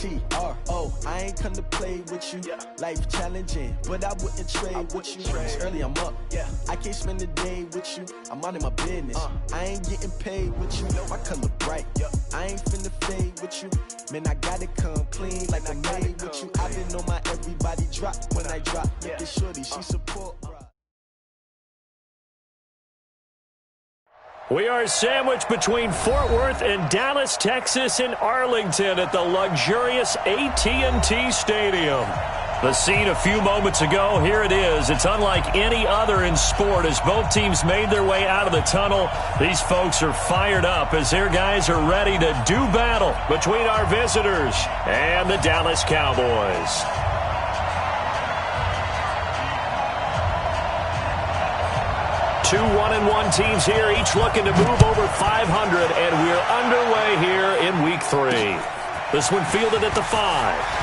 T-R-O. I ain't come to play with you. Life challenging, but I wouldn't trade with you. Early I'm up. I can't spend the day with you. I'm out of my business. I ain't getting paid with you. My color bright. I ain't finna fade with you. Man, I gotta come clean like I made with you. I been on my everybody drop when I drop. Look at shorty, she support. We are sandwiched between Fort Worth and Dallas, Texas, in Arlington at the luxurious AT&T Stadium. The scene a few moments ago, here it is. It's unlike any other in sport as both teams made their way out of the tunnel. These folks are fired up as their guys are ready to do battle between our visitors and the Dallas Cowboys. Two 1-1 teams here, each looking to move over 500, and we're underway here in Week 3. This one fielded at the 5.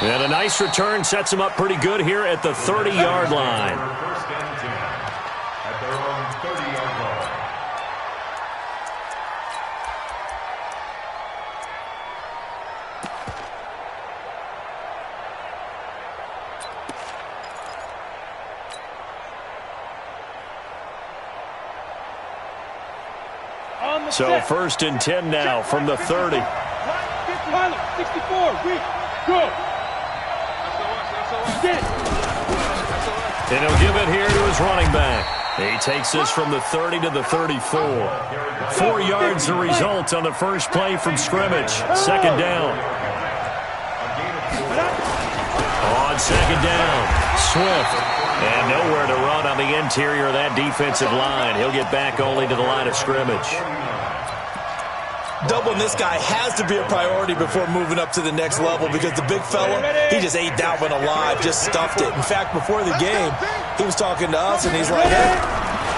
And a nice return sets them up pretty good here at the 30-yard line. First and 10 at their own 30-yard line. So first and 10 now from the 30. 64, go. And he'll give it here to his running back. He takes this from the 30 to the 34. 4 yards the result on the first play from scrimmage. Second down. On second down, Swift. And nowhere to run on the interior of that defensive line. He'll get back only to the line of scrimmage. Doubling this guy has to be a priority before moving up to the next level because the big fella, he just ate that one alive, just stuffed it. In fact, before the game, he was talking to us, and he's like, hey,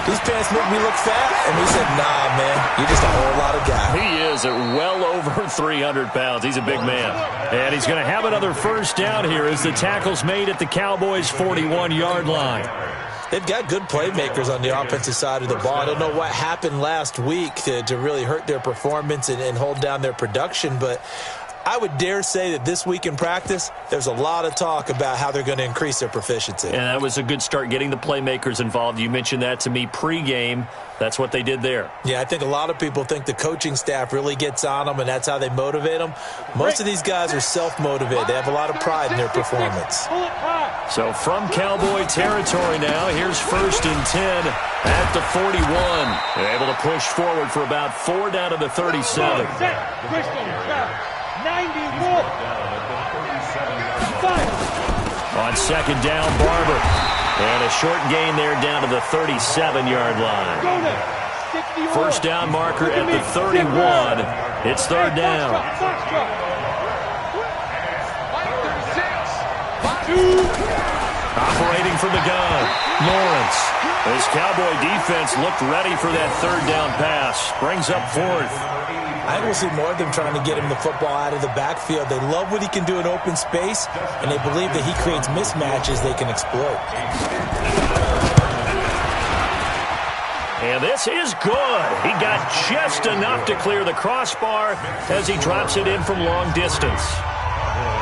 these pants make me look fat. And we said, nah, man, you're just a whole lot of guy. He is at well over 300 pounds. He's a big man. And he's going to have another first down here as the tackle's made at the Cowboys' 41-yard line. They've got good playmakers on the offensive side of the ball. I don't know what happened last week to really hurt their performance and hold down their production, but I would dare say that this week in practice, there's a lot of talk about how they're going to increase their proficiency. And that was a good start getting the playmakers involved. You mentioned that to me pregame. That's what they did there. Yeah, I think a lot of people think the coaching staff really gets on them, and that's how they motivate them. Most of these guys are self-motivated. They have a lot of pride in their performance. So from Cowboy territory now, here's first and 10 at the 41. They're able to push forward for about 4 down to the 37. 91. On second down, Barber. And a short gain there down to the 37-yard line. First down marker at the 31. It's third down. Operating from the gun, Lawrence. This Cowboy defense looked ready for that third down pass. Brings up fourth. I will see more of them trying to get him the football out of the backfield. They love what he can do in open space, and they believe that he creates mismatches they can exploit. And this is good. He got just enough to clear the crossbar as he drops it in from long distance.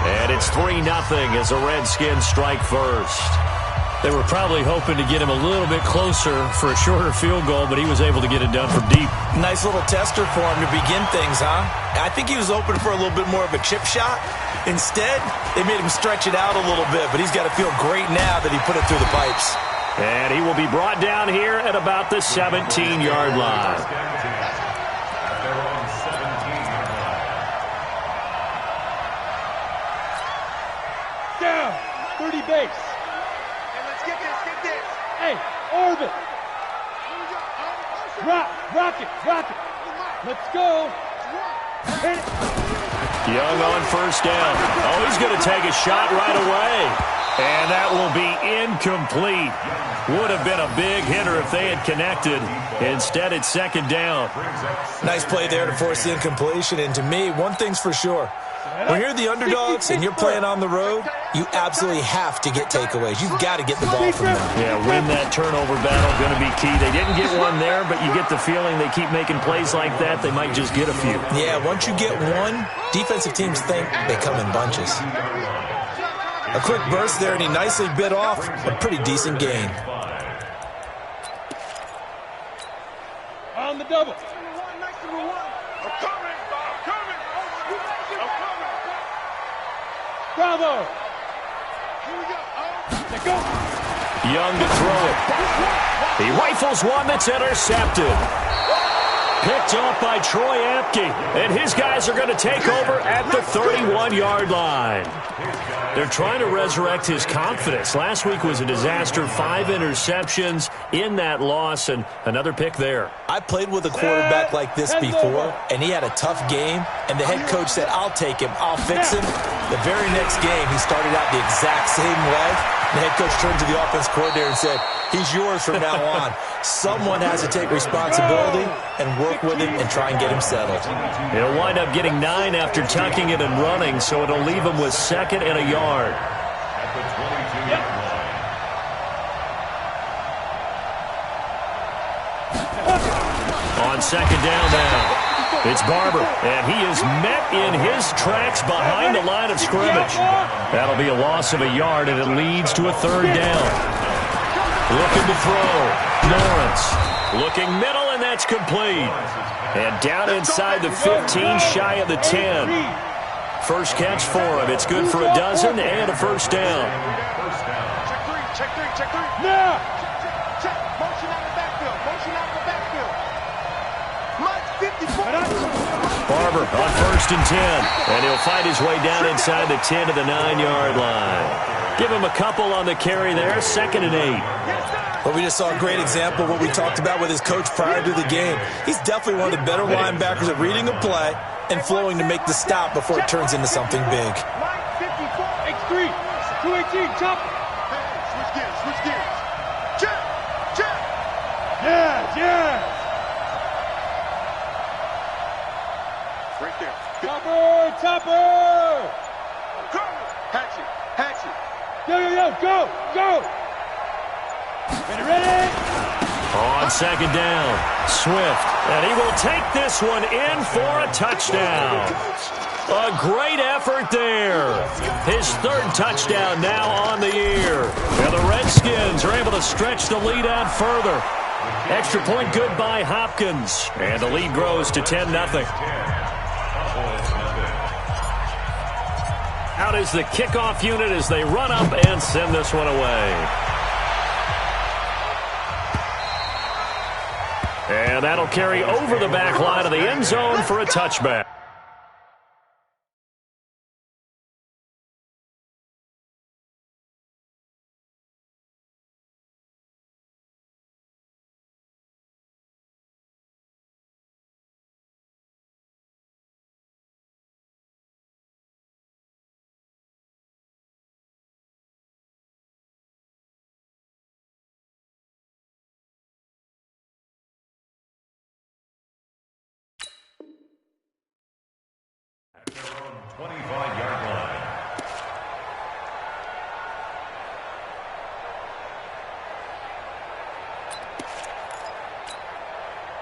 And it's 3-0 as the Redskins strike first. They were probably hoping to get him a little bit closer for a shorter field goal, but he was able to get it done from deep. Nice little tester for him to begin things, huh? I think he was open for a little bit more of a chip shot. Instead, they made him stretch it out a little bit, but he's got to feel great now that he put it through the pipes. And he will be brought down here at about the 17-yard line. Down, 30 base. Hey, orbit. Rock it. Let's go. Hit it. Young on first down. Oh, he's going to take a shot right away. And that will be incomplete. Would have been a big hitter if they had connected. Instead, it's second down. Nice play there to force the incompletion. And to me, one thing's for sure. When you're the underdogs and you're playing on the road, you absolutely have to get takeaways. You've got to get the ball from them. Yeah, win that turnover battle, going to be key. They didn't get one there, but you get the feeling they keep making plays like that, they might just get a few. Yeah, once you get one, defensive teams think they come in bunches. A quick burst there, and he nicely bit off a pretty decent gain. On the double. Bravo! Here we go. Let go. Young to throw it. He rifles one that's intercepted. Picked off by Troy Apke. And his guys are going to take over at the 31-yard line. They're trying to resurrect his confidence. Last week was a disaster. 5 interceptions in that loss, and another pick there. I played with a quarterback like this before, and he had a tough game, and the head coach said, I'll take him, I'll fix him. The very next game, he started out the exact same way. The head coach turned to the offense coordinator and said, he's yours from now on. Someone has to take responsibility and work with him and try and get him settled. He'll wind up getting 9 after tucking it and running, so it'll leave him with 2nd and a yard. At the 22-yard line. On 2nd down now. It's Barber, and he is met in his tracks behind the line of scrimmage. That'll be a loss of a yard, and it leads to a 3rd down. Looking to throw. Lawrence looking middle, and that's complete. And down inside the 15, shy of the 10. First catch for him. It's good for a dozen and a 1st down. Check three. Now! Check. Motion out of the backfield. Barber on 1st and 10. And he'll fight his way down inside the 10 to the 9-yard line. Give him a couple on the carry there. 2nd and 8. Well, we just saw a great example of what we talked about with his coach prior to the game. He's definitely one of the better linebackers at reading a play and flowing to make the stop before it turns into something big. X3, 218, chop. Switch gears. Check. Yeah. Right there. Topper. Hatch it. Go. Ready. On 2nd down, Swift, and he will take this one in for a touchdown. A great effort there. His 3rd touchdown now on the year. And the Redskins are able to stretch the lead out further. Extra point good by Hopkins. And the lead grows to 10-0. Out is the kickoff unit as they run up and send this one away. And that'll carry over the back line of the end zone for a touchback. At their own 25-yard line.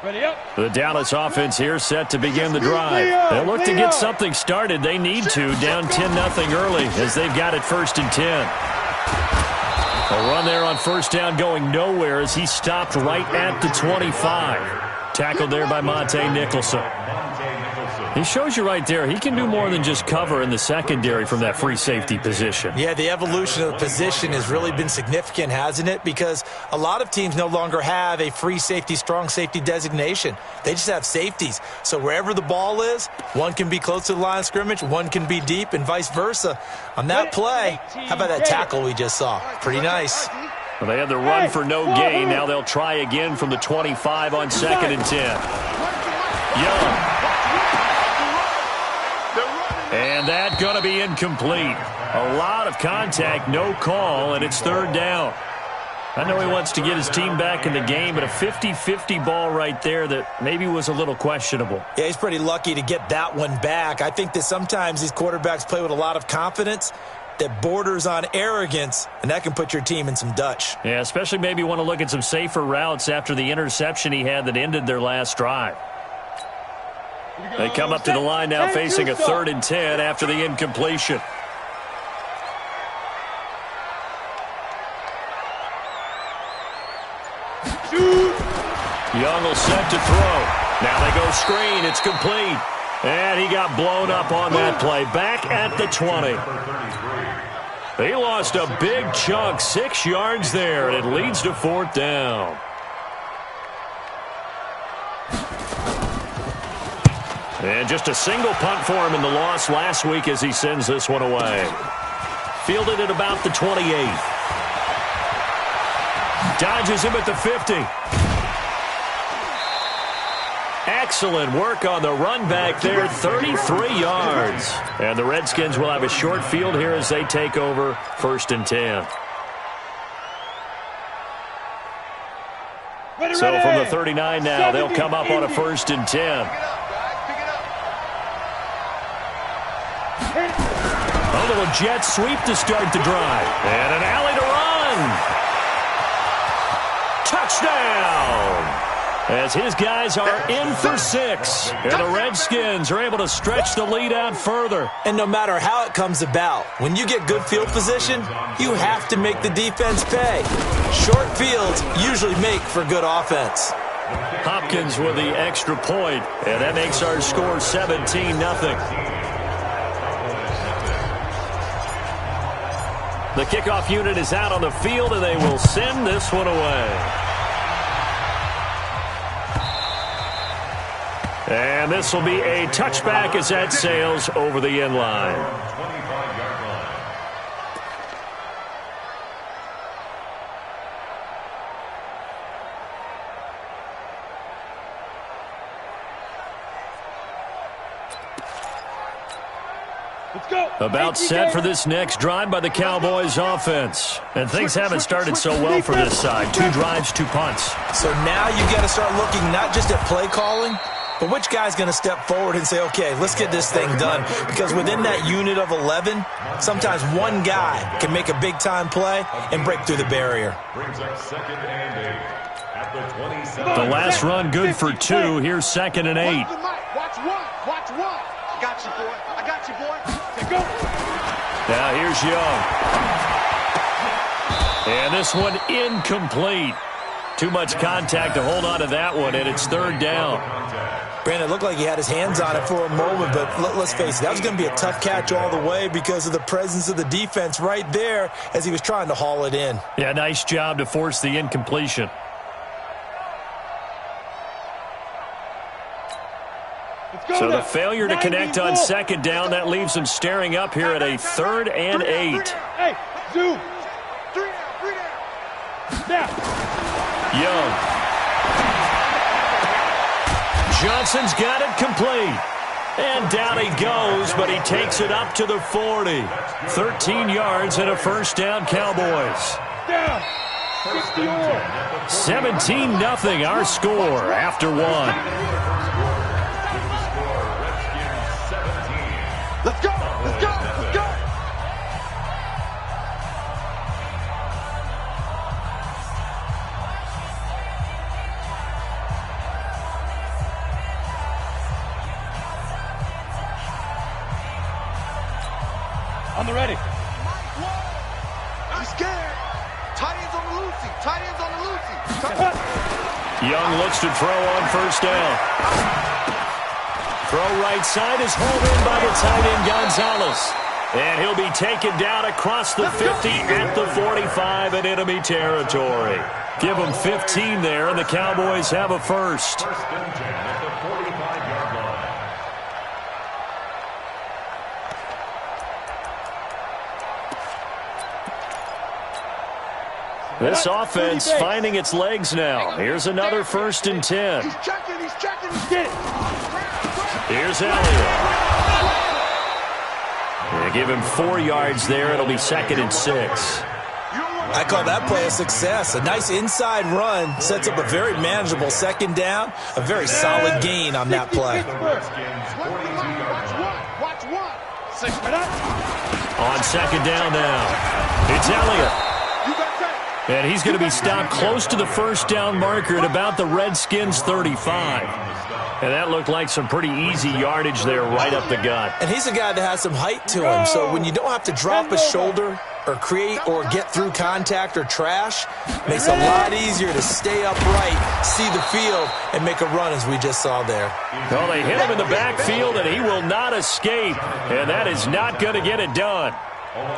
Ready up. The Dallas offense here set to begin the drive. They'll look to get something started. They need to. Down 10-0 early as they've got it 1st and 10. A run there on 1st down going nowhere as he stopped right at the 25. Tackled there by Monte Nicholson. He shows you right there, he can do more than just cover in the secondary from that free safety position. Yeah, the evolution of the position has really been significant, hasn't it? Because a lot of teams no longer have a free safety, strong safety designation. They just have safeties. So wherever the ball is, one can be close to the line of scrimmage, one can be deep, and vice versa. On that play, how about that tackle we just saw? Pretty nice. Well, they had the run for no gain. Now they'll try again from the 25 on 2nd and 10. Young. And that's going to be incomplete. A lot of contact, no call, and it's third down. I know he wants to get his team back in the game, but a 50-50 ball right there that maybe was a little questionable. Yeah, he's pretty lucky to get that one back. I think that sometimes these quarterbacks play with a lot of confidence that borders on arrogance, and that can put your team in some Dutch. Yeah, especially maybe want to look at some safer routes after the interception he had that ended their last drive. They come up to the line now facing a 3rd and 10 after the incompletion. Young will set to throw. Now they go screen. It's complete. And he got blown up on that play. Back at the 20. He lost a big chunk, 6 yards there, and it leads to 4th down. And just a single punt for him in the loss last week as he sends this one away. Fielded at about the 28. Dodges him at the 50. Excellent work on the run back there, 33 yards. And the Redskins will have a short field here as they take over 1st and 10. So from the 39 now, they'll come up on a 1st and 10. A little jet sweep to start the drive. And an alley to run. Touchdown! As his guys are in for 6. And the Redskins are able to stretch the lead out further. And no matter how it comes about, when you get good field position, you have to make the defense pay. Short fields usually make for good offense. Hopkins with the extra point, and that makes our score 17-0. The kickoff unit is out on the field, and they will send this one away. And this will be a touchback as that sails over the end line. About set for this next drive by the Cowboys offense. And things haven't started so well for this side. 2 drives, 2 punts. So now you got to start looking not just at play calling, but which guy's going to step forward and say, okay, let's get this thing done. Because within that unit of 11, sometimes one guy can make a big-time play and break through the barrier. The last run good for 2. Here's 2nd and 8. Watch one. I got you, boy. Go. Now here's Young. And this one incomplete. Too much contact to hold on to that one, and it's 3rd down. Brandon, it looked like he had his hands on it for a moment, but let's face it, that was going to be a tough catch all the way because of the presence of the defense right there as he was trying to haul it in. Yeah, nice job to force the incompletion. So the failure to connect on 2nd down, that leaves him staring up here at a 3rd and 8. Hey, zoom. 3 down. Young. Johnson's got it complete. And down he goes, but he takes it up to the 40. 13 yards and a 1st down, Cowboys. 17-0 our score after 1. Let's go. On the ready. I'm scared. Tight ends on the Lucy. Young looks to throw on 1st down. Throw right side is hauled in by the tight end Gonzalez. And he'll be taken down across the 50 at the 45 in enemy territory. Give him 15 there, and the Cowboys have a 1st. 1st and 10 at the 45-yard line. This offense finding its legs now. Here's another 1st and 10. He's checking. He's getting. Here's Elliott. give him 4 yards there. It'll be 2nd and 6. I call that play a success. A nice inside run sets up a very manageable 2nd down. A very solid gain on that play. On 2nd down now, it's Elliott. And he's going to be stopped close to the 1st down marker at about the Redskins' 35. And that looked like some pretty easy yardage there right up the gut. And he's a guy that has some height to him, so when you don't have to drop his shoulder or create or get through contact or trash, makes it a lot easier to stay upright, see the field, and make a run as we just saw there. Well, they hit him in the backfield, and he will not escape, and that is not going to get it done.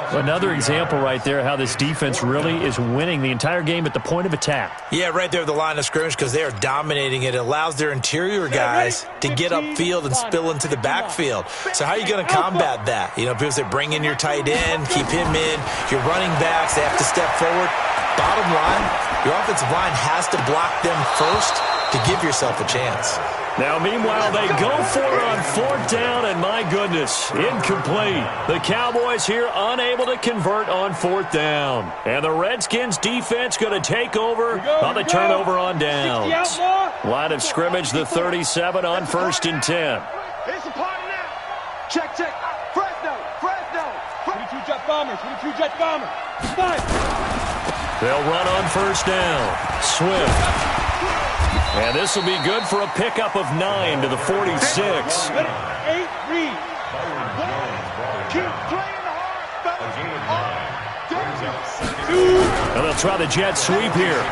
Another example right there how this defense really is winning the entire game at the point of attack. Yeah, right there at the line of scrimmage because they are dominating it. It allows their interior guys to get upfield and spill into the backfield. So how are you going to combat that? You know, people say bring in your tight end, keep him in. Your running backs, they have to step forward. Bottom line, your offensive line has to block them first to give yourself a chance. Now, meanwhile, they go for it on 4th down, and my goodness, incomplete. The Cowboys here unable to convert on 4th down. And the Redskins defense going to take over on the turnover on downs. Line of scrimmage, the 37 on 1st and 10. It's a party now. Check. Fresno. 22 Jet Bombers. 22 Jet Bombers. 5. They'll run on 1st down. Swift. And this will be good for a pickup of 9 to the 46. 8 read. Keep playing hard. And they'll try the jet sweep here.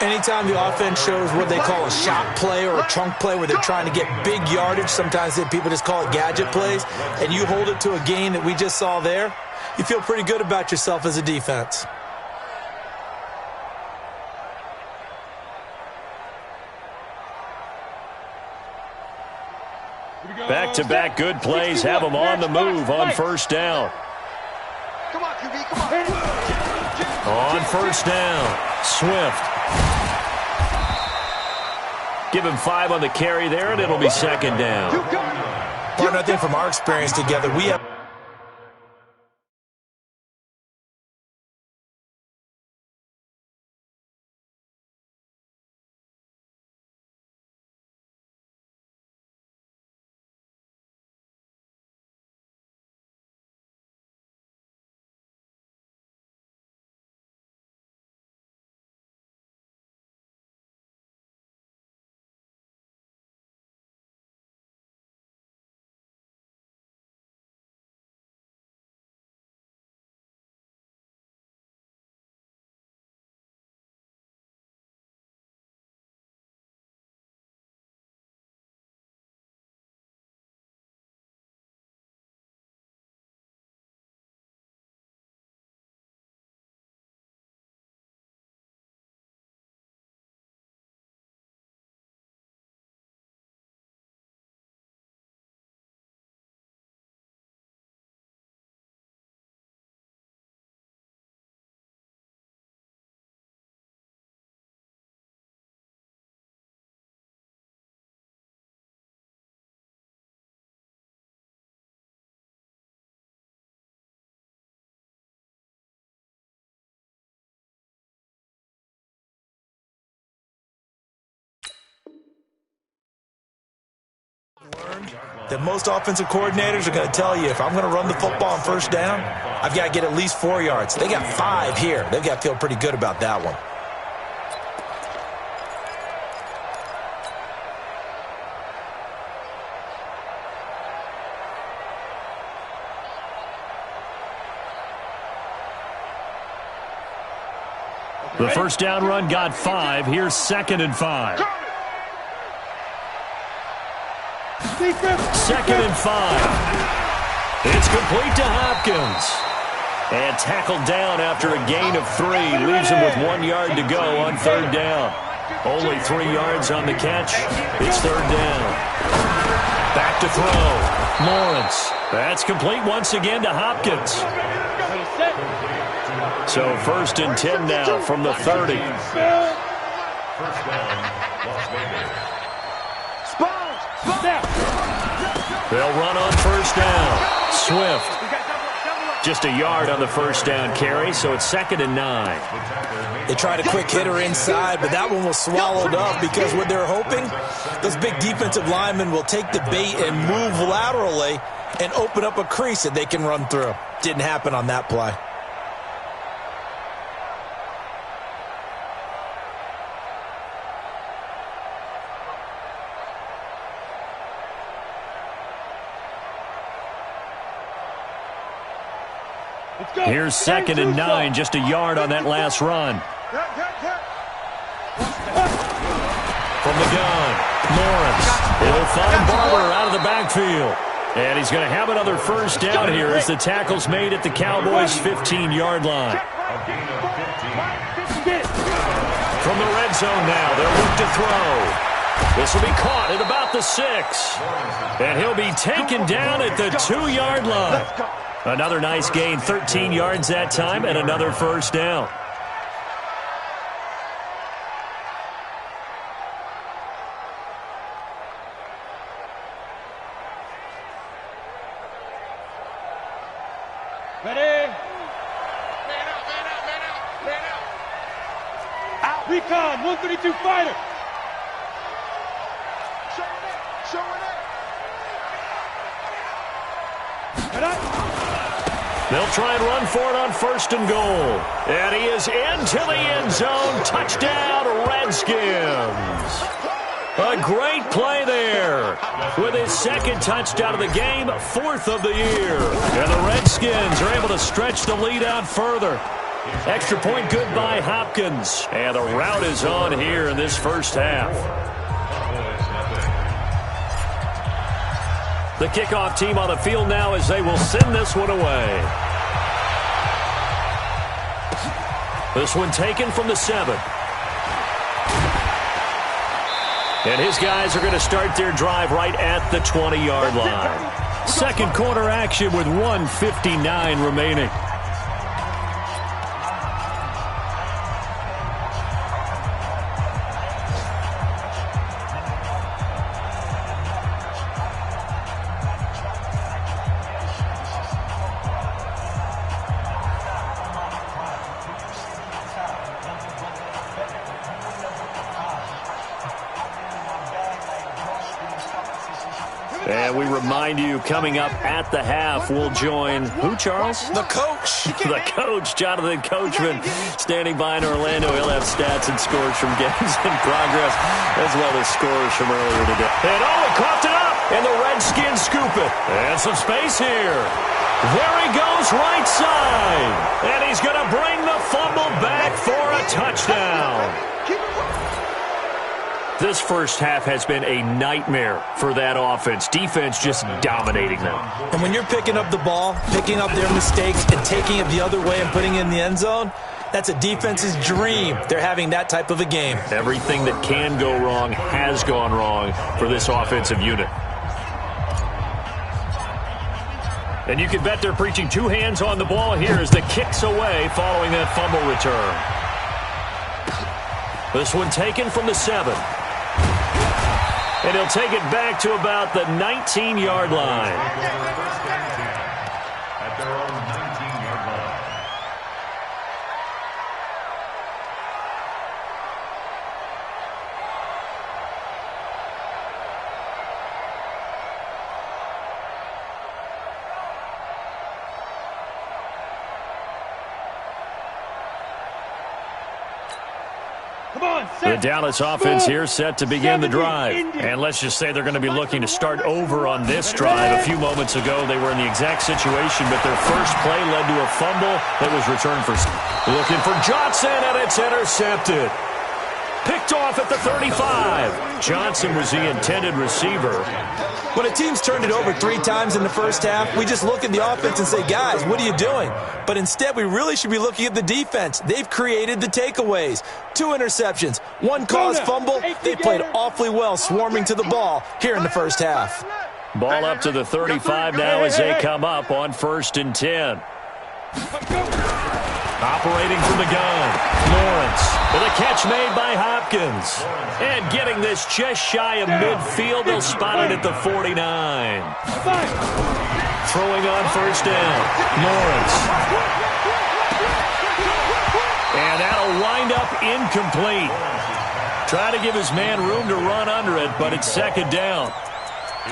Anytime the offense shows what they call a shot play or a chunk play where they're trying to get big yardage, sometimes people just call it gadget plays, and you hold it to a gain that we just saw there, you feel pretty good about yourself as a defense. Back-to-back good plays have them on the move on 1st down. Come on, QB, come on. On 1st down, Swift. Give him 5 on the carry there, and it'll be 2nd down. Partner, I think from our experience together, we have that most offensive coordinators are going to tell you, if I'm going to run the football on 1st down, I've got to get at least 4 yards. They got 5 here. They've got to feel pretty good about that one. The 1st down run got 5. Here's 2nd and 5. 2nd and 5. It's complete to Hopkins. And tackled down after a gain of 3. Leaves him with 1 yard to go on 3rd down. Only 3 yards on the catch. It's 3rd down. Back to throw. Lawrence. That's complete once again to Hopkins. So 1st and 10 now from the 30. 1st down, Las Vegas. They'll run on first down. Swift. Just a yard on the first down carry, so it's 2nd and 9. They tried a quick hitter inside, but that one was swallowed up because what they're hoping, those big defensive linemen will take the bait and move laterally and open up a crease that they can run through. Didn't happen on that play. Here's 2nd and 9, just a yard on that last run. From the gun, Lawrence. He'll find Barber out of the backfield. And he's going to have another first down here as the tackle's made at the Cowboys' 15-yard line. From the red zone now, they'll look to throw. This will be caught at about the 6. And he'll be taken down at the 2-yard line. Another nice gain, 13 yards that time, and another first down. Ready? Man out, man out, man out, man out. Out. Recon, 132 fighter. Show it up. Head up. They'll try and run for it on 1st and goal. And he is into the end zone. Touchdown, Redskins. A great play there. With his 2nd touchdown of the game, 4th of the year. And the Redskins are able to stretch the lead out further. Extra point good by Hopkins. And the route is on here in this first half. The kickoff team on the field now as they will send this one away. This one taken from the 7. And his guys are going to start their drive right at the 20-yard line. Second quarter action with 1:59 remaining. And we remind you, coming up at the half, we'll join who, Charles? The coach. The coach, Jonathan Coachman, standing by in Orlando. He'll have stats and scores from games in progress, as well as scores from earlier today. And he coughed it up, and the Redskins scoop it. And some space here. There he goes, right side. And he's going to bring the fumble back for a touchdown. This first half has been a nightmare for that offense. Defense just dominating them. And when you're picking up the ball, picking up their mistakes, and taking it the other way and putting it in the end zone, that's a defense's dream. They're having that type of a game. Everything that can go wrong has gone wrong for this offensive unit. And you can bet they're preaching 2 hands on the ball here as the kick's away following that fumble return. This one taken from the 7. And he'll take it back to about the 19-yard line. At their own 19-yard line. The Dallas offense here set to begin the drive. And let's just say they're going to be looking to start over on this drive. A few moments ago, they were in the exact situation, but their first play led to a fumble that was returned for. Looking for Johnson, and it's intercepted. Picked off at the 35. Johnson was the intended receiver. When a team's turned it over 3 times in the first half, we just look at the offense and say, guys, what are you doing? But instead, we really should be looking at the defense. They've created the takeaways. 2 interceptions, 1 caused fumble. They played awfully well swarming to the ball here in the first half. Ball up to the 35 now as they come up on 1st and 10. Operating from the gun, Lawrence with a catch made by Hopkins. And getting this just shy of midfield, they'll spot it at the 49. Throwing on first down, Lawrence. And that'll wind up incomplete. Trying to give his man room to run under it, but it's second down.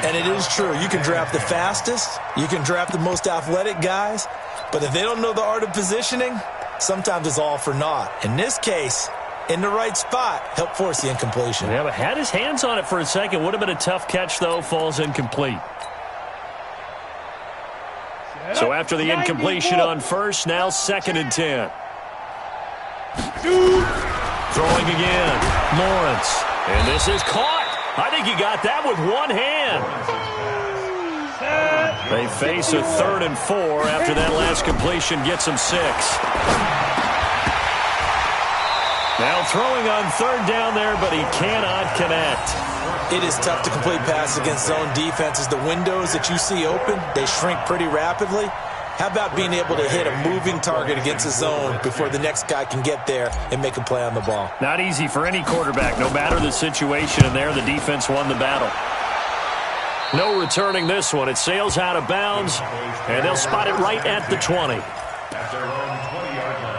And it is true. You can draft the fastest. You can draft the most athletic guys. But if they don't know the art of positioning, sometimes it's all for naught. In this case, in the right spot, helped force the incompletion. Yeah, but had his hands on it for a second. Would have been a tough catch, though. Falls incomplete. So after the incompletion on first, now second and 10. Throwing again, Lawrence. And this is caught. I think he got that with one hand. They face a 3rd and 4 after that last completion gets them 6. Now throwing on 3rd down there, but he cannot connect. It is tough to complete passes against zone defenses. The windows that you see open, they shrink pretty rapidly. How about being able to hit a moving target against a zone before the next guy can get there and make a play on the ball? Not easy for any quarterback, no matter the situation. And there, the defense won the battle. No returning this one. It sails out of bounds, and they'll spot it right at the 20. At their own 20-yard line.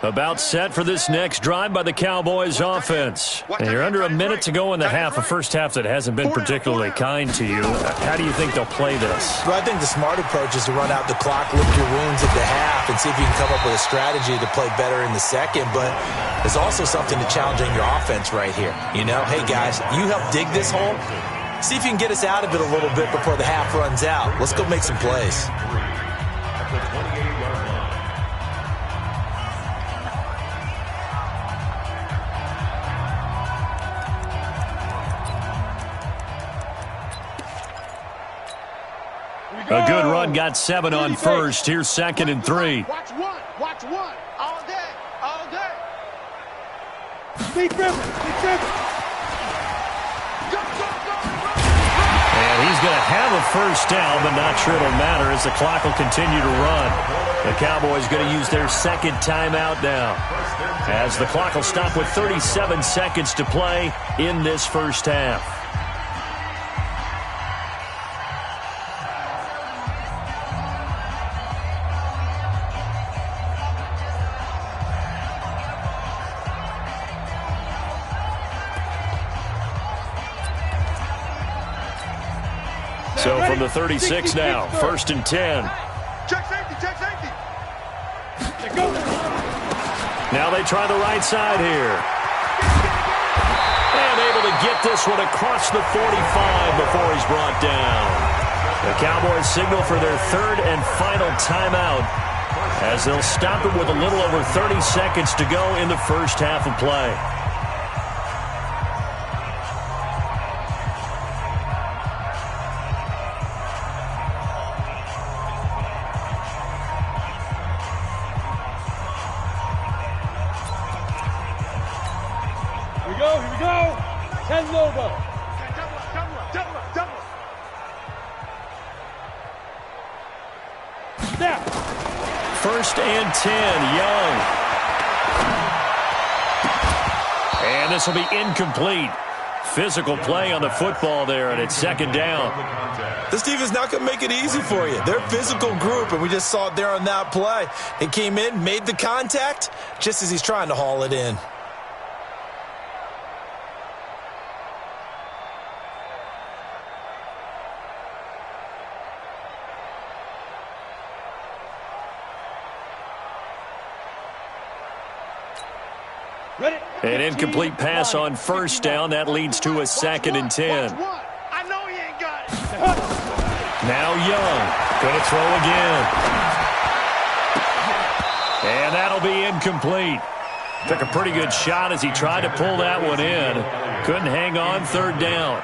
About set for this next drive by the Cowboys offense. And you're under a minute to go in the half, a first half that hasn't been particularly kind to you. How do you think they'll play this? Well, I think the smart approach is to run out the clock, lick your wounds at the half, and see if you can come up with a strategy to play better in the second. But there's also something to challenging your offense right here. You know, hey, guys, you help dig this hole. See if you can get us out of it a little bit before the half runs out. Let's go make some plays. At the 28-yard line. A good run, got 7 on first. Here's 2nd and 3. Watch one, all day. Speed dribble. And he's going to have a first down, but not sure it'll matter as the clock will continue to run. The Cowboys going to use their second timeout now, as the clock will stop with 37 seconds to play in this first half. So from the 36 now, 1st and 10. Check safety. Now they try the right side here. And able to get this one across the 45 before he's brought down. The Cowboys signal for their 3rd and final timeout, as they'll stop it with a little over 30 seconds to go in the first half of play. Here we go. 10 logo. Double up. Now. 1st and 10, Young. And this will be incomplete. Physical play on the football there, and it's 2nd down. This defense not going to make it easy for you. They're a physical group, and we just saw it there on that play. It came in, made the contact, just as he's trying to haul it in. An incomplete pass on first down. That leads to a 2nd and 10. I know he ain't got it. Now Young. Going to throw again. And that'll be incomplete. Took a pretty good shot as he tried to pull that one in. Couldn't hang on third down.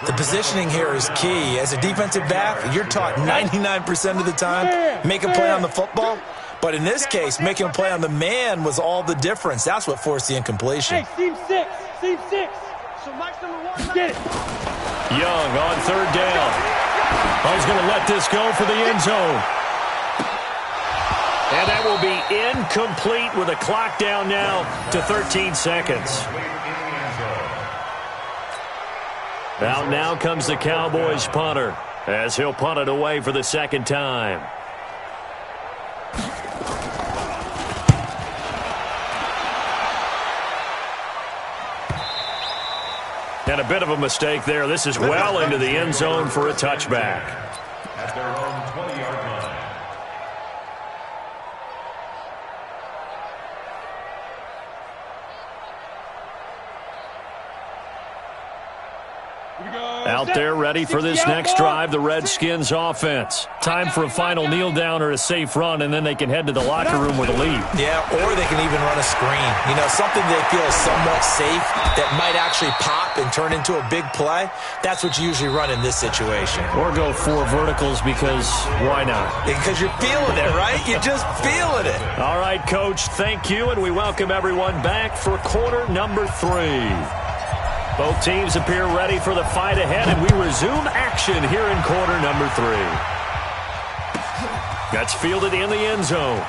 The positioning here is key. As a defensive back, you're taught 99% of the time, make a play on the football. But in this case, making a play on the man was all the difference. That's what forced the incompletion. Hey, team 6. Team 6. So Mike's number 1. Get it. Young on third down. He's going to let this go for the end zone. And that will be incomplete with a clock down now to 13 seconds. Out now comes the Cowboys punter as he'll punt it away for the second time. And a bit of a mistake there. This is well into the end zone for a touchback. At their own 20-yard line. Out there ready for this next drive, the Redskins offense. Time for a final kneel down or a safe run, and then they can head to the locker room with a lead. Yeah, or they can even run a screen. You know, something they feel is somewhat safe that might actually pop and turn into a big play. That's what you usually run in this situation. Or go 4 verticals because why not? Because you're feeling it, right? You're just feeling it. All right, Coach, thank you, and we welcome everyone back for quarter number 3. Both teams appear ready for the fight ahead, and we resume action here in quarter number 3. That's fielded in the end zone.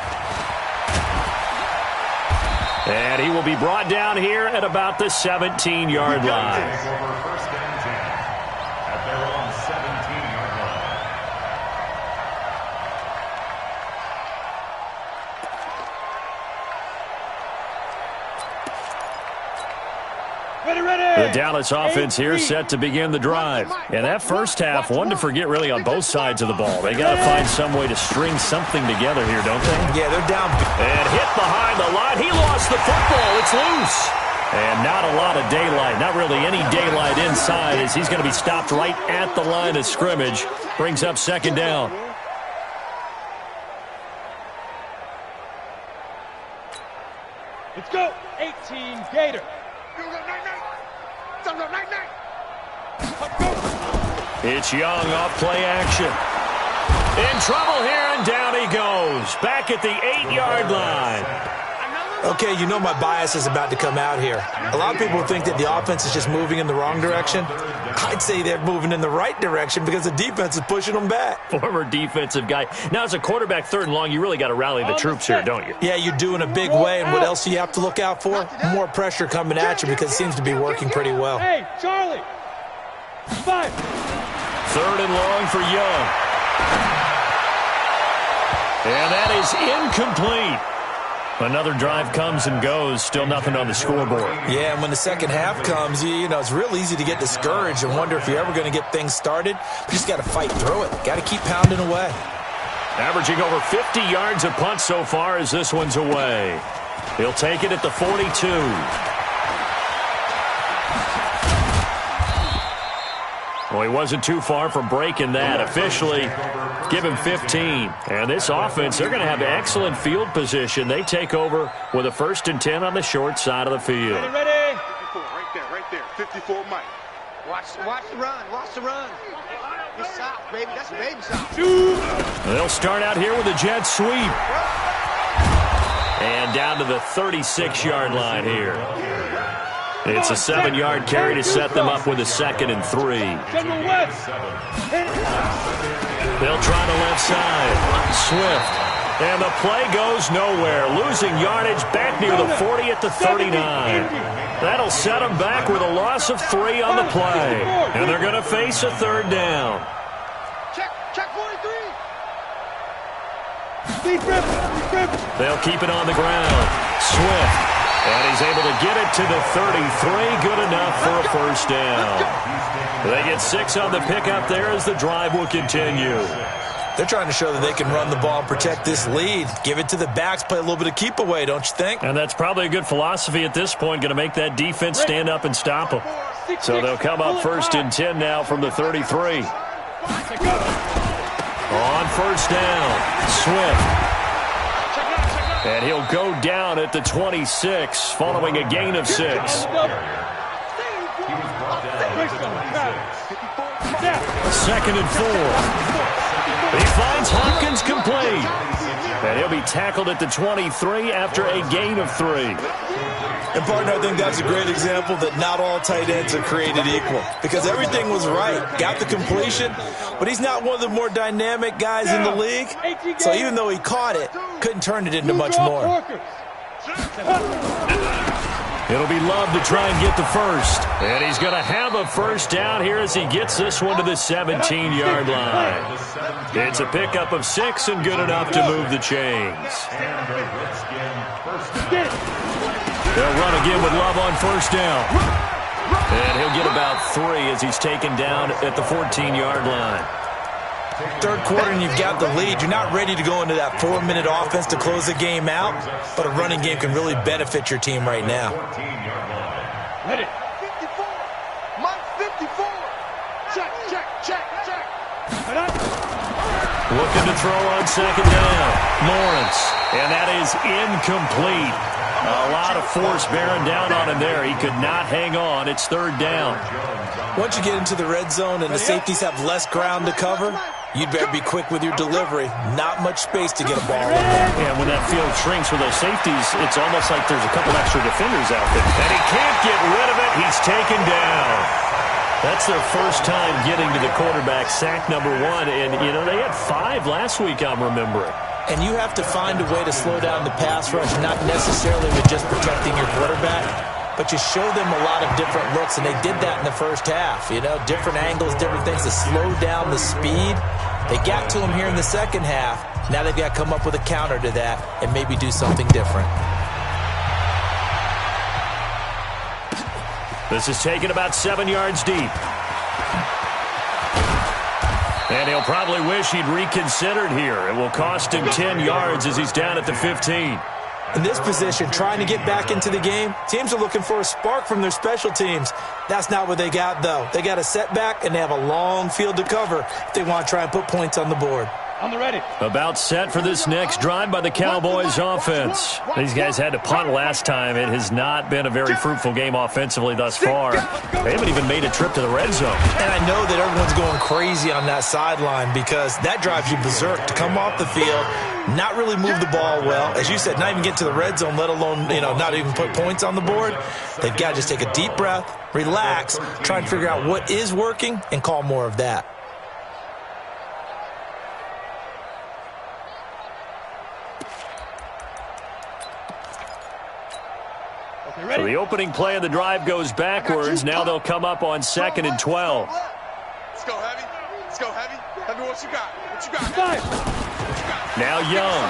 And he will be brought down here at about the 17-yard line. First and 10 at their own 17-yard line. The Dallas offense here set to begin the drive. And that first half, one to forget really on both sides of the ball. They got to find some way to string something together here, don't they? Yeah, they're down. And hit behind the line. He lost the football. It's loose. And not a lot of daylight. Not really any daylight inside as he's going to be stopped right at the line of scrimmage. Brings up second down. Let's go. 18 Gator. It's Young off play action. In trouble here, and down he goes. Back at the 8-yard line. Okay, you know my bias is about to come out here. A lot of people think that the offense is just moving in the wrong direction. I'd say they're moving in the right direction because the defense is pushing them back. Former defensive guy. Now, as a quarterback, third and long, you really got to rally the troops here, don't you? Yeah, you do in a big way, and what else do you have to look out for? More pressure coming at you because it seems to be working pretty well. Hey, Charlie. 5. Third and long for Young. And that is incomplete. Another drive comes and goes. Still nothing on the scoreboard. Yeah, and when the second half comes, you know, it's real easy to get discouraged and wonder if you're ever going to get things started. You just got to fight through it. Got to keep pounding away. Averaging over 50 yards a punt so far as this one's away. He'll take it at the 42. Well, he wasn't too far from breaking that. Officially, give him 15. And this offense, they're going to have excellent field position. They take over with a 1st and 10 on the short side of the field. Ready? 54, right there. 54 Mike. Watch the run. Watch the run. It's soft, baby. That's a baby soft. They'll start out here with a jet sweep. And down to the 36-yard line here. It's a 7-yard carry to set them up with a 2nd and 3. General West. They'll try the left side. Swift. And the play goes nowhere. Losing yardage back near the 40 at the 39. That'll set them back with a loss of 3 on the play. And they're going to face a 3rd down. Check 43. They'll keep it on the ground. Swift. And he's able to get it to the 33. Good enough for a 1st down. They get 6 on the pickup there as the drive will continue. They're trying to show that they can run the ball and protect this lead. Give it to the backs, play a little bit of keep away, don't you think? And that's probably a good philosophy at this point, going to make that defense stand up and stop them. So they'll come up 1st and 10 now from the 33. On 1st down, Swift. And he'll go down at the 26 following a gain of 6. He was brought down at the 26. 2nd and 4. He finds Hopkins complete. And he'll be tackled at the 23 after a gain of 3. And, partner, I think that's a great example that not all tight ends are created equal because everything was right. Got the completion, but he's not one of the more dynamic guys in the league. So even though he caught it, couldn't turn it into much more. It'll be Love to try and get the first. And he's going to have a first down here as he gets this one to the 17-yard line. It's a pickup of 6 and good enough to move the chains. They'll run again with Love on first down. And he'll get about 3 as he's taken down at the 14-yard line. Third quarter and you've got the lead. You're not ready to go into that 4-minute offense to close the game out, but a running game can really benefit your team right now. Ready. 54. Mike 54. Check. Looking to throw on 2nd down. Lawrence. And that is incomplete. A lot of force bearing down on him there. He could not hang on. It's 3rd down. Once you get into the red zone and the safeties have less ground to cover, you'd better be quick with your delivery. Not much space to get a ball in there. And when that field shrinks with those safeties, it's almost like there's a couple extra defenders out there. And he can't get rid of it. He's taken down. That's their first time getting to the quarterback, sack number 1. And, you know, they had 5 last week, I'm remembering. And you have to find a way to slow down the pass rush, not necessarily with just protecting your quarterback, but you show them a lot of different looks, and they did that in the first half. You know, different angles, different things to slow down the speed. They got to him here in the second half. Now they've got to come up with a counter to that and maybe do something different. This is taken about 7 yards deep. And he'll probably wish he'd reconsidered here. It will cost him 10 yards as he's down at the 15. In this position, trying to get back into the game, teams are looking for a spark from their special teams. That's not what they got, though. They got a setback, and they have a long field to cover if they want to try and put points on the board. On the ready. About set for this next drive by the Cowboys offense. These guys had to punt last time. It has not been a very fruitful game offensively thus far. They haven't even made a trip to the red zone. And I know that everyone's going crazy on that sideline because that drives you berserk to come off the field, not really move the ball well. As you said, not even get to the red zone, let alone, not even put points on the board. They've got to just take a deep breath, relax, try and figure out what is working, and call more of that. So the opening play of the drive goes backwards. Now they'll come up on 2nd and 12. Let's go, Heavy. Let's go, Heavy. Heavy, what you got? What you got? Now Young.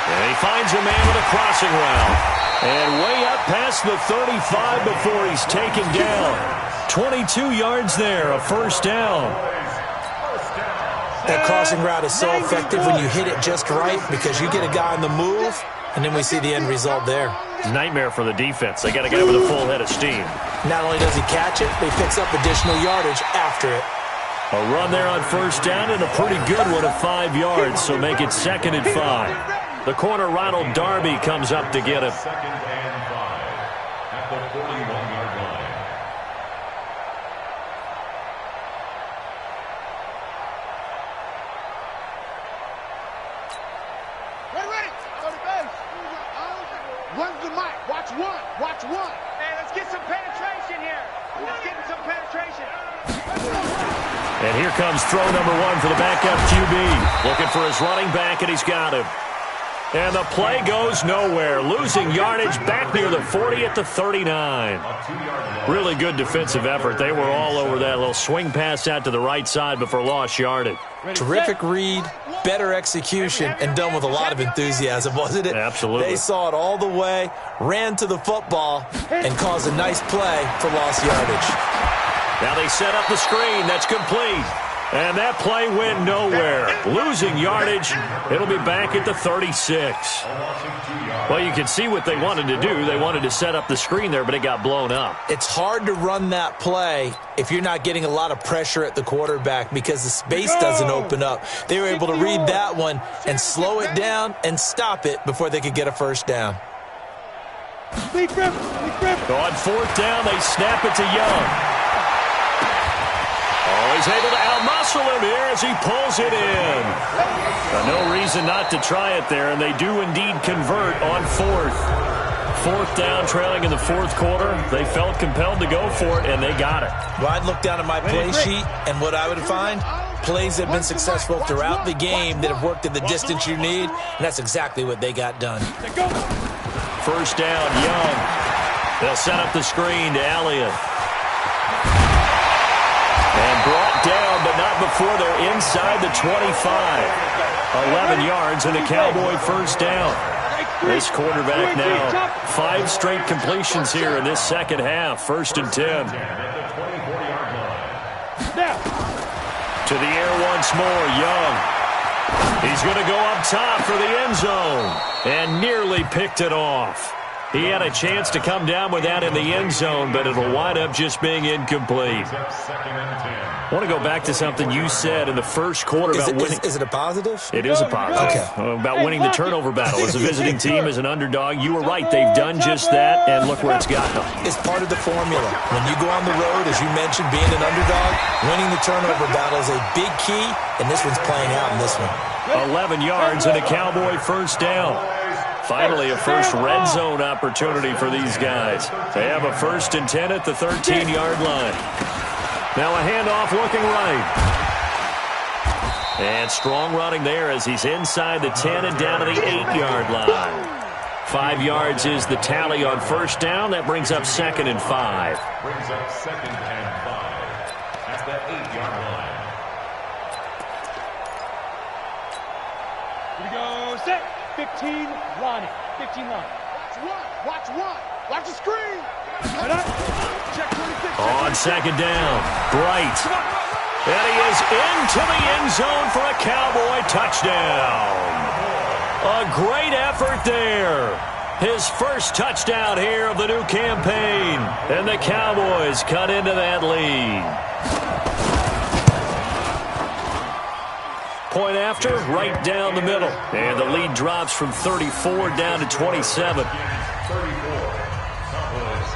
And he finds a man with a crossing route. And way up past the 35 before he's taken down. 22 yards there, a first down. That crossing route is so effective when you hit it just right because you get a guy on the move, and then we see the end result there. Nightmare for the defense. They got a guy with a full head of steam. Not only does he catch it, but he picks up additional yardage after it. A run there on first down and a pretty good one of 5 yards, so make it 2nd and 5. The corner, Ronald Darby, comes up to get him. 2nd and 5 at the 41-yard line. Ready. Run the mic. Watch one. Hey, let's get some penetration here. Let's get some penetration. And here comes throw number 1 for the backup QB. Looking for his running back, and he's got him. And the play goes nowhere. Losing yardage back near the 40 at the 39. Really good defensive effort. They were all over that little swing pass out to the right side before lost yardage. Terrific read, better execution, and done with a lot of enthusiasm, wasn't it? Absolutely. They saw it all the way, ran to the football, and caused a nice play for lost yardage. Now they set up the screen. That's complete. And that play went nowhere. Losing yardage. It'll be back at the 36. A loss of 2 yards. Well, you can see what they wanted to do. They wanted to set up the screen there, but it got blown up. It's hard to run that play if you're not getting a lot of pressure at the quarterback because the space doesn't open up. They were able to read that one and slow it down and stop it before they could get a first down. On fourth down, they snap it to Young. Oh, he's able to outmuscle him here as he pulls it in. No reason not to try it there, and they do indeed convert on fourth. Fourth down, trailing in the fourth quarter. They felt compelled to go for it, and they got it. Well, I'd look down at my play sheet, and what I would find, plays that have been successful throughout the game that have worked at the distance you need, and that's exactly what they got done. First down, Young. They'll set up the screen to Elliott. And brought down, but not before they're inside the 25. 11 yards and a Cowboy first down. This quarterback now 5 straight completions here in this second half. First and 10. To the air once more, Young. He's going to go up top for the end zone and nearly picked it off. He had a chance to come down with that in the end zone, but it'll wind up just being incomplete. I want to go back to something you said in the first quarter about winning. Is it a positive? It is a positive. Okay. About winning the turnover battle. As a visiting team, as an underdog, you were right. They've done just that, and look where it's gotten them. It's part of the formula. When you go on the road, as you mentioned, being an underdog, winning the turnover battle is a big key, and this one's playing out in this one. 11 yards and a Cowboy first down. Finally, a first red zone opportunity for these guys. They have a first and 10 at the 13-yard line. Now a handoff looking right. And strong running there as he's inside the 10 and down to the 8-yard line. 5 yards is the tally on first down. That brings up second and 5. Brings up second and 5 at the 8-yard line. Here we go, set. 15 line. 15 line. Watch one. Watch the screen. Check 26. On second down, Bright. And he is into the end zone for a Cowboy touchdown. A great effort there. His first touchdown here of the new campaign. And the Cowboys cut into that lead. Point after, right down the middle. And the lead drops from 34 down to 27. 34. Cowboys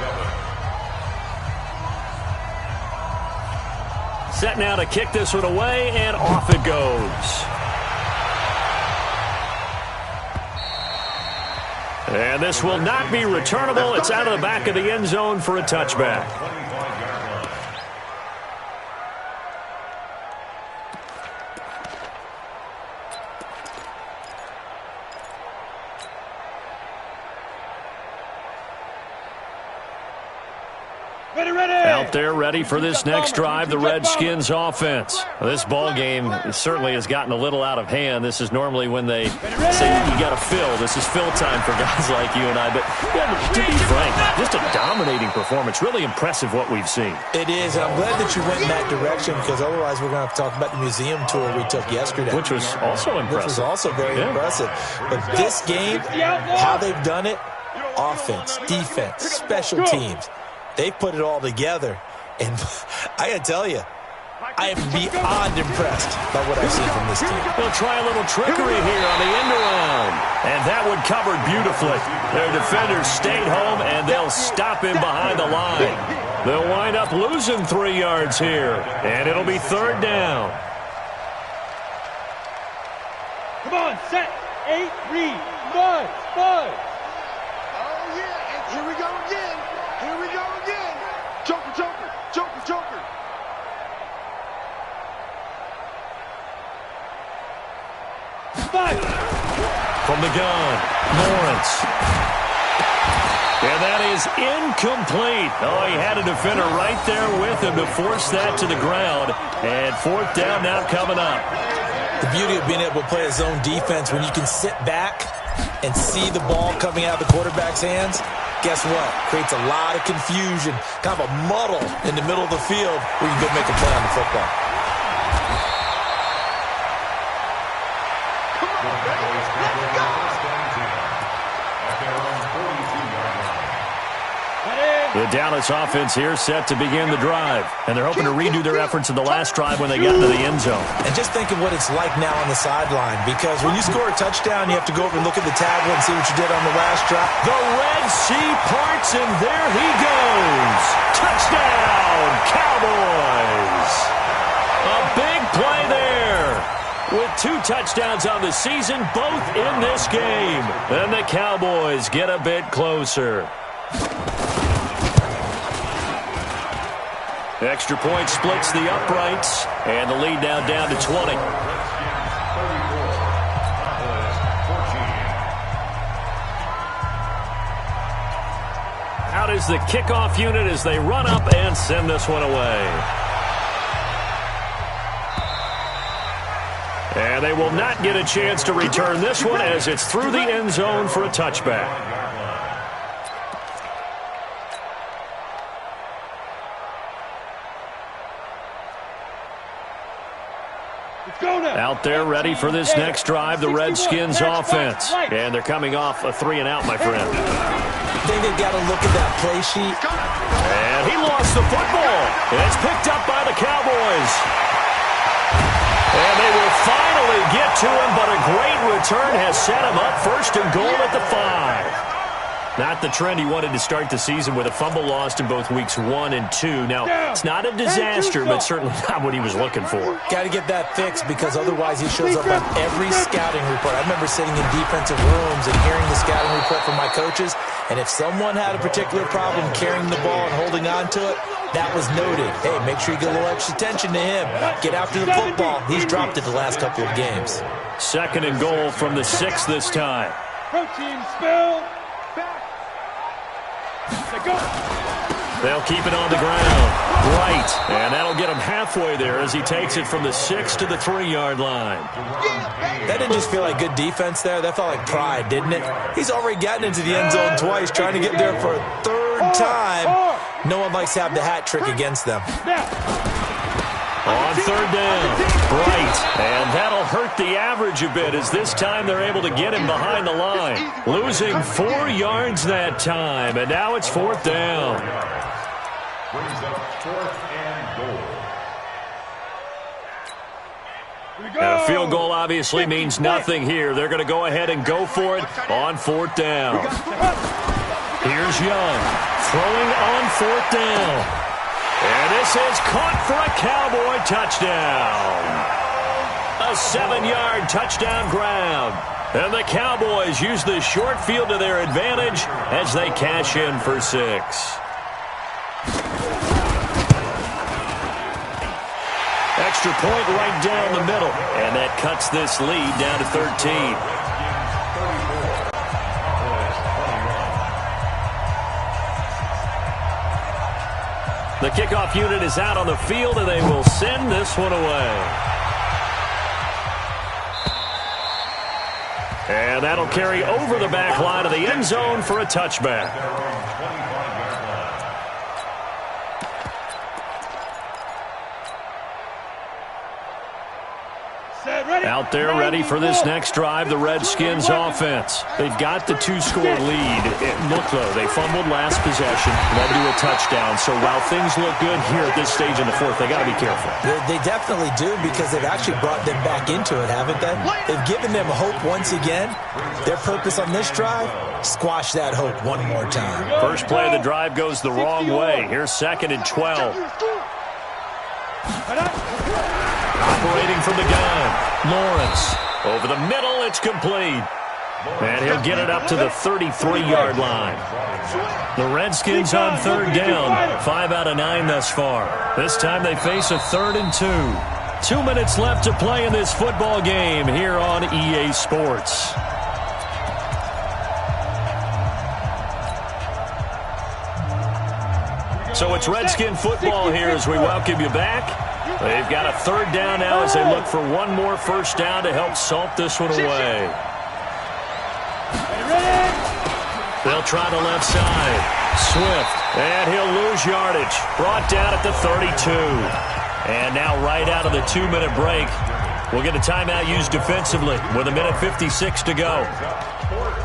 7. Set now to kick this one away, and off it goes. And this will not be returnable. It's out of the back of the end zone for a touchback. Out there ready for this next drive, the Redskins offense. This ball game certainly has gotten a little out of hand. This is normally when they say you got to fill. This is fill time for guys like you and I. But to be frank, just a dominating performance. Really impressive what we've seen. It is. I'm glad that you went in that direction because otherwise we're going to have to talk about the museum tour we took yesterday. Which was also impressive. Which was also very impressive. But this game, how they've done it, offense, defense, special teams, they put it all together. And I got to tell you, I am beyond impressed by what I've seen from this team. They'll try a little trickery here on the end around. And that one covered beautifully. Their defenders stayed home, and they'll stop him behind the line. They'll wind up losing 3 yards here. And it'll be third down. Come on, set. 8, read. Buzz. Oh, yeah. And here we go again. Here we go again. Joker, Joker, Joker, Joker. From the gun, Lawrence. And that is incomplete. Oh, he had a defender right there with him to force that to the ground. And fourth down now coming up. The beauty of being able to play a zone defense when you can sit back and see the ball coming out of the quarterback's hands, guess what? Creates a lot of confusion, kind of a muddle in the middle of the field where you can go make a play on the football. Come on, baby. Let's go. The Dallas offense here set to begin the drive. And they're hoping to redo their efforts in the last drive when they got into the end zone. And just think of what it's like now on the sideline. Because when you score a touchdown, you have to go over and look at the tablet and see what you did on the last drive. The Red Sea parts, and there he goes. Touchdown, Cowboys. A big play there. With 2 touchdowns on the season, both in this game. And the Cowboys get a bit closer. Extra point splits the uprights, and the lead now down to 20. Out is the kickoff unit as they run up and send this one away. And they will not get a chance to return this one as it's through the end zone for a touchback. Out there ready for this next drive, the Redskins offense. And they're coming off a 3-and-out, my friend. I think they've got to look at that play sheet. And he lost the football. It's picked up by the Cowboys. And they will finally get to him, but a great return has set him up first and goal at the 5. Not the trend he wanted to start the season with a fumble lost in both weeks 1 and 2. Now, it's not a disaster, but certainly not what he was looking for. Got to get that fixed because otherwise he shows up on every scouting report. I remember sitting in defensive rooms and hearing the scouting report from my coaches, and if someone had a particular problem carrying the ball and holding on to it, that was noted. Hey, make sure you get a little extra attention to him. Get after the football. He's dropped it the last couple of games. 2nd and goal from the 6 this time. Protein spill. They'll keep it on the ground. Right. And that'll get him halfway there as he takes it from the 6 to the 3-yard line. That didn't just feel like good defense there. That felt like pride, didn't it? He's already gotten into the end zone twice, trying to get there for a 3rd time. No one likes to have the hat trick against them. On 3rd down, Bright, and that'll hurt the average a bit as this time they're able to get him behind the line. Losing 4 yards that time, and now it's 4th down. Brings up 4th and goal. And a field goal obviously means nothing here. They're going to go ahead and go for it on 4th down. Here's Young, throwing on 4th down. And this is caught for a Cowboy touchdown. A 7-yard touchdown grab. And the Cowboys use the short field to their advantage as they cash in for 6. Extra point right down the middle. And that cuts this lead down to 13. The kickoff unit is out on the field, and they will send this one away. And that'll carry over the back line of the end zone for a touchback. Out there ready for this next drive, the Redskins offense. They've got the 2-score lead. Look, though, they fumbled last possession, led to a touchdown. So while things look good here at this stage in the 4th, they got to be careful. They definitely do because they've actually brought them back into it, haven't they? They've given them hope once again. Their purpose on this drive, squash that hope one more time. First play of the drive goes the wrong way. Here's 2nd and 12. Operating from the gun. Lawrence. Over the middle, it's complete. And he'll get it up to the 33-yard line. The Redskins on 3rd down. 5 out of 9 thus far. This time they face a 3rd and 2. 2 minutes left to play in this football game here on EA Sports. So it's Redskin football here as we welcome you back. They've got a 3rd down now as they look for one more first down to help salt this one away. They'll try the left side. Swift, and he'll lose yardage. Brought down at the 32. And now right out of the 2-minute break, we'll get a timeout used defensively with 1:56 to go. 4th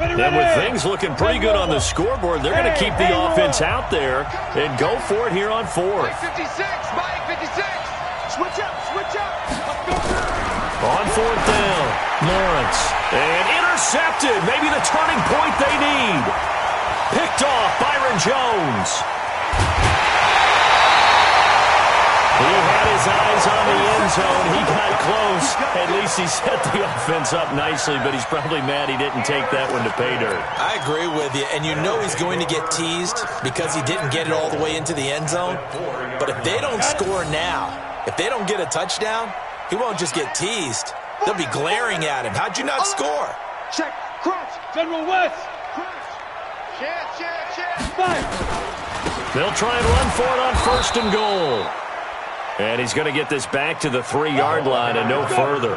And with things looking pretty good on the scoreboard, they're going to keep the offense out there and go for it here on fourth. Mike 56, Mike 56. Switch up, switch up. On fourth down, Lawrence. And intercepted. Maybe the turning point they need. Picked off Byron Jones. He had his eyes on the end zone. He got close. At least he set the offense up nicely, but he's probably mad he didn't take that one to pay dirt. I agree with you, and you know he's going to get teased because he didn't get it all the way into the end zone. But if they don't score now, if they don't get a touchdown, he won't just get teased. They'll be glaring at him. How'd you not score? Check, crunch, General West. Crunch. Check. Five. They'll try and run for it on first and goal. And he's going to get this back to the 3-yard line and no further.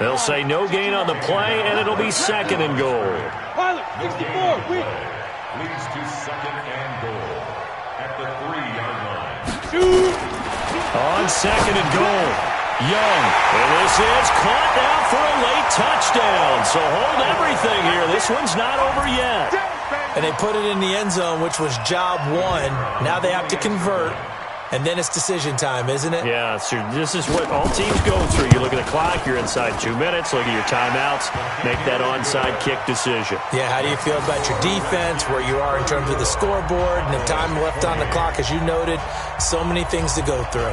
They'll say no gain on the play, and it'll be second and goal. Pilot, 64, weak. Leads to second and goal at the 3-yard line. Shoot. On second and goal, Young. And this is caught now for a late touchdown. So hold everything here. This one's not over yet. And they put it in the end zone, which was job one. Now they have to convert. And then it's decision time, isn't it? Yeah, so this is what all teams go through. You look at the clock, you're inside 2 minutes, look at your timeouts, make that onside kick decision. Yeah, how do you feel about your defense, where you are in terms of the scoreboard, and the time left on the clock, as you noted, so many things to go through.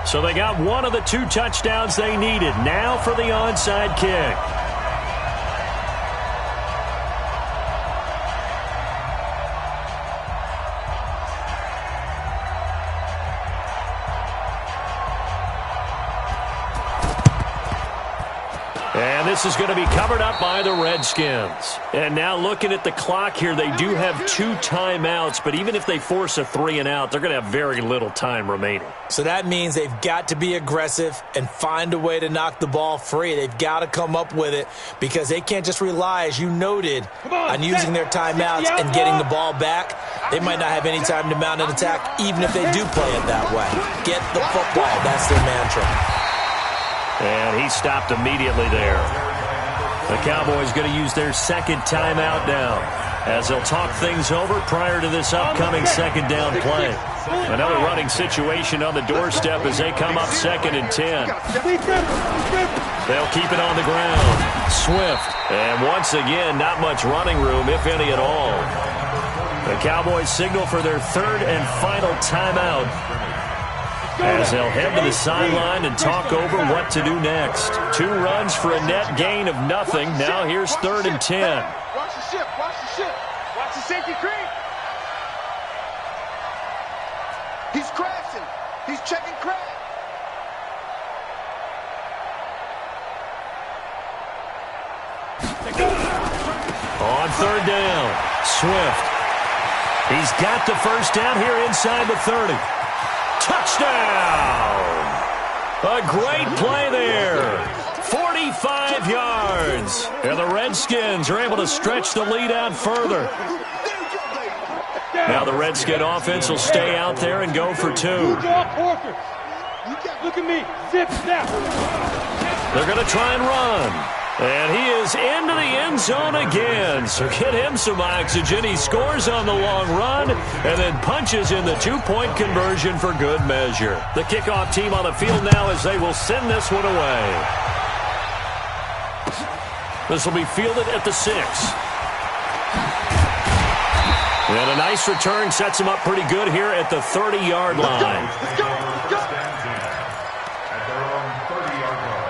So they got one of the 2 touchdowns they needed. Now for the onside kick. And this is going to be covered up by the Redskins. And now looking at the clock here, they do have 2 timeouts, but even if they force a 3-and-out, they're going to have very little time remaining. So that means they've got to be aggressive and find a way to knock the ball free. They've got to come up with it because they can't just rely, as you noted, on using their timeouts and getting the ball back. They might not have any time to mount an attack, even if they do play it that way. Get the football. That's their mantra. And he stopped immediately there. The Cowboys going to use their second timeout now as they'll talk things over prior to this upcoming second down play. Another running situation on the doorstep as they come up 2nd and 10. They'll keep it on the ground. Swift. And once again, not much running room, if any at all. The Cowboys signal for their 3rd and final timeout, as they'll head to the sideline and talk over what to do next. 2 runs for a net gain of nothing. Now here's 3rd and 10. Watch the ship, watch the ship. Watch the safety creep. He's crashing. He's checking crash. On 3rd down, Swift. He's got the first down here inside the 30. Touchdown! A great play there. 45 yards. And the Redskins are able to stretch the lead out further. Now the Redskin offense will stay out there and go for 2. Look at me. Zip, snap. They're going to try and run. And he is into the end zone again. So get him some oxygen. He scores on the long run and then punches in the 2-point conversion for good measure. The kickoff team on the field now as they will send this one away. This will be fielded at the 6. And a nice return sets him up pretty good here at the 30-yard line. Let's go. At their own 30-yard line.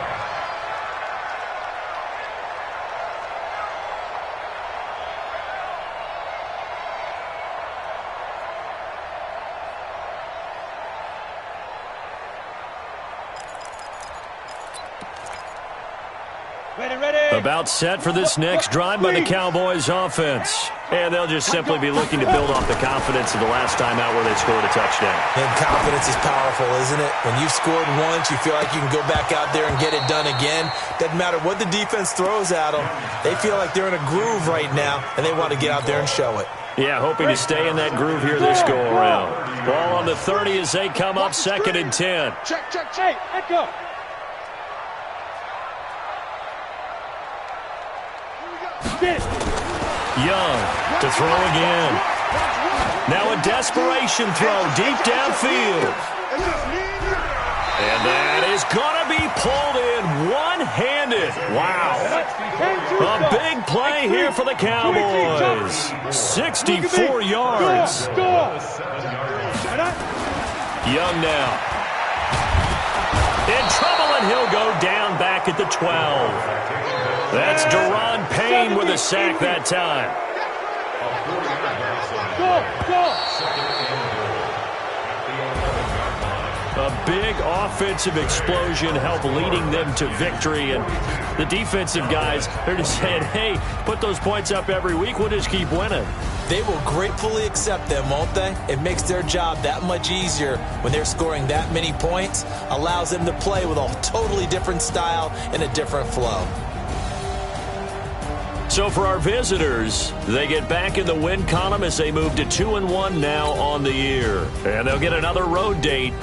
Ready. About set for this next drive by the Cowboys offense. And they'll just simply be looking to build off the confidence of the last time out where they scored a touchdown. And confidence is powerful, isn't it? When you've scored once, you feel like you can go back out there and get it done again. Doesn't matter what the defense throws at them. They feel like they're in a groove right now, and they want to get out there and show it. Yeah, hoping to stay in that groove here this go-around. Ball on the 30 as they come up 2nd and 10. Check. Hey, let go. Young to throw again. Now a desperation throw deep downfield. And that is going to be pulled in one-handed. Wow. A big play here for the Cowboys. 64 yards. Young now. In trouble, and he'll go down back at the 12. That's Daron Payne with a sack that time. A big offensive explosion helped leading them to victory. And the defensive guys, they're just saying, hey, put those points up every week. We'll just keep winning. They will gratefully accept them, won't they? It makes their job that much easier when they're scoring that many points. Allows them to play with a totally different style and a different flow. So for our visitors, they get back in the win column as they move to 2-1 now on the year. And they'll get another road date